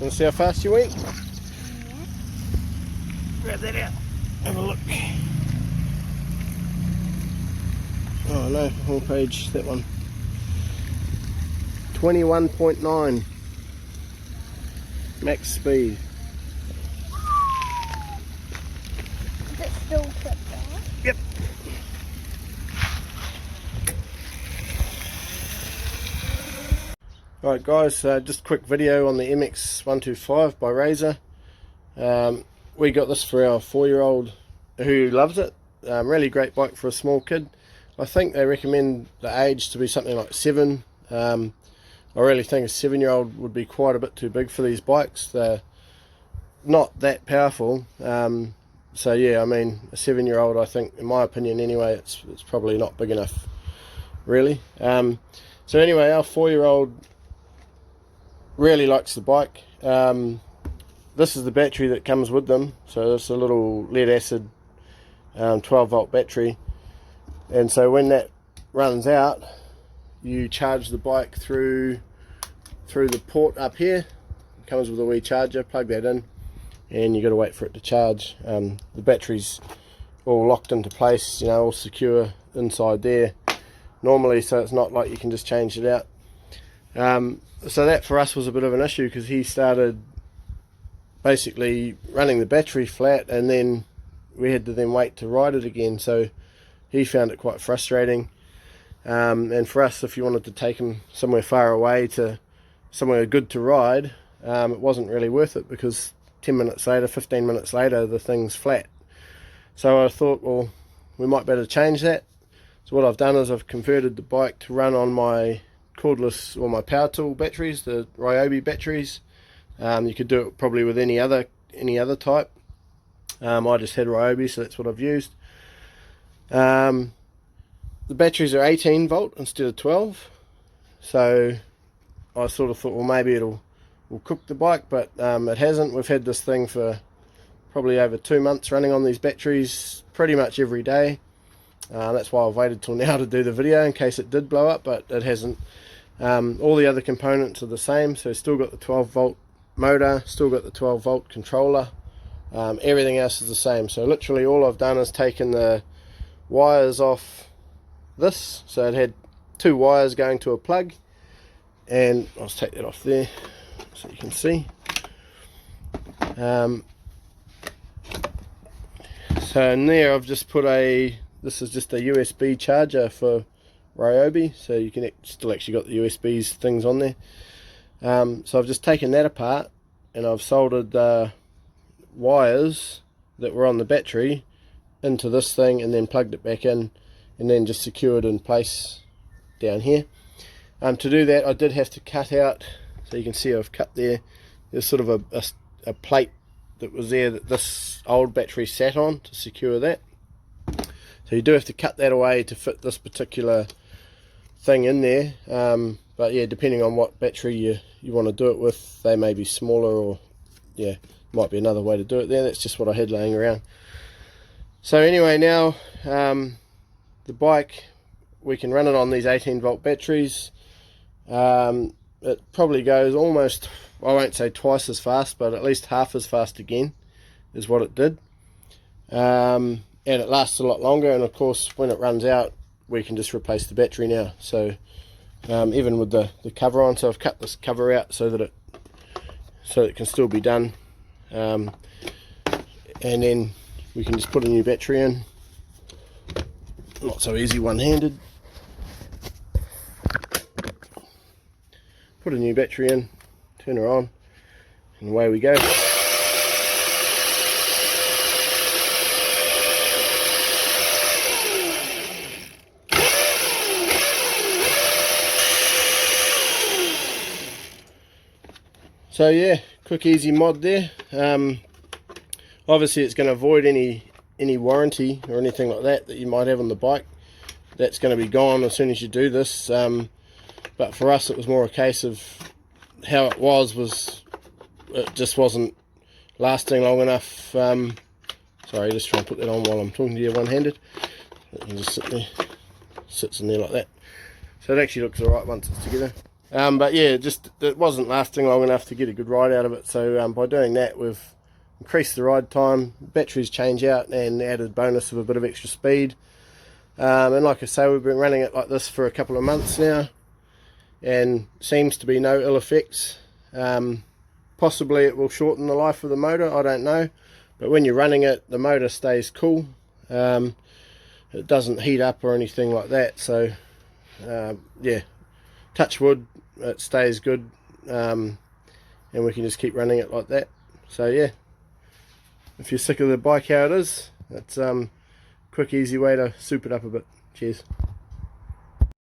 Want to see how fast you went? Yeah. Grab that out. Have a look. Oh no, wrong page, that one. 21.9 max speed. Is it still fit there? Yep. Alright guys, just a quick video on the MX125 by Razor. We got this for our 4-year-old who loves it. Really great bike for a small kid. I think they recommend the age to be something like 7. I really think a 7-year-old would be quite a bit too big for these bikes. They're not that powerful. So yeah, I mean, a 7-year-old, I think, in my opinion anyway, it's probably not big enough, really. So anyway, our 4-year-old really likes the bike. This is the battery that comes with them. So it's a little lead acid 12 volt battery. And so when that runs out, you charge the bike through the port up here. It comes with a wee charger, plug that in, and you got to wait for it to charge. The battery's all locked into place, you know, all secure inside there normally, so it's not like you can just change it out. So that for us was a bit of an issue, because he started basically running the battery flat, and then we had to then wait to ride it again. So he found it quite frustrating. And for us, if you wanted to take him somewhere far away to somewhere good to ride, it wasn't really worth it, because 10 minutes later, 15 minutes later, the thing's flat. So I thought, well, we might better change that. So what I've done is I've converted the bike to run on my cordless or my power tool batteries, the Ryobi batteries. You could do it probably with any other type. I just had Ryobi, so that's what I've used. The batteries are 18 volt instead of 12, so I sort of thought, well, maybe it'll cook the bike, but it hasn't. We've had this thing for probably over 2 months running on these batteries pretty much every day. That's why I've waited till now to do the video, in case it did blow up, but it hasn't. All the other components are the same, so still got the 12 volt motor, still got the 12 volt controller. Everything else is the same. So literally all I've done is taken the wires off this. So it had 2 wires going to a plug, and I'll just take that off there so you can see. So in there I've just put this is just a USB charger for Ryobi, so you can still actually got the USBs things on there. So I've just taken that apart, and I've soldered the wires that were on the battery into this thing, and then plugged it back in, and then just secured in place down here. To do that, I did have to cut out, so you can see I've cut there. There's sort of a plate that was there that this old battery sat on to secure that. So you do have to cut that away to fit this particular thing in there. But yeah, depending on what battery you want to do it with, they may be smaller, or yeah, might be another way to do it there. That's just what I had laying around. So anyway, now the bike, we can run it on these 18 volt batteries. It probably goes almost, I won't say twice as fast, but at least half as fast again is what it did. And it lasts a lot longer, and of course when it runs out we can just replace the battery now. So even with the cover on, so I've cut this cover out so that it can still be done, and then we can just put a new battery in. Not so easy one-handed. Put a new battery in, turn her on, and away we go. So yeah, quick easy mod there. Obviously it's going to avoid any warranty or anything like that you might have on the bike. That's going to be gone as soon as you do this. But for us it was more a case of how it was it just wasn't lasting long enough. Sorry, just trying to put that on while I'm talking to you one-handed. It can just sit there, sits in there like that. So it actually looks alright once it's together. But yeah, just it wasn't lasting long enough to get a good ride out of it. So by doing that, we've increased the ride time, batteries change out, and added bonus of a bit of extra speed. And like I say, we've been running it like this for a couple of months now, and seems to be no ill effects. Possibly it will shorten the life of the motor, I don't know, but when you're running it, the motor stays cool. It doesn't heat up or anything like that. So yeah, touch wood, it stays good, and we can just keep running it like that. So yeah, if you're sick of the bike how it is, it's quick easy way to soup it up a bit. Cheers.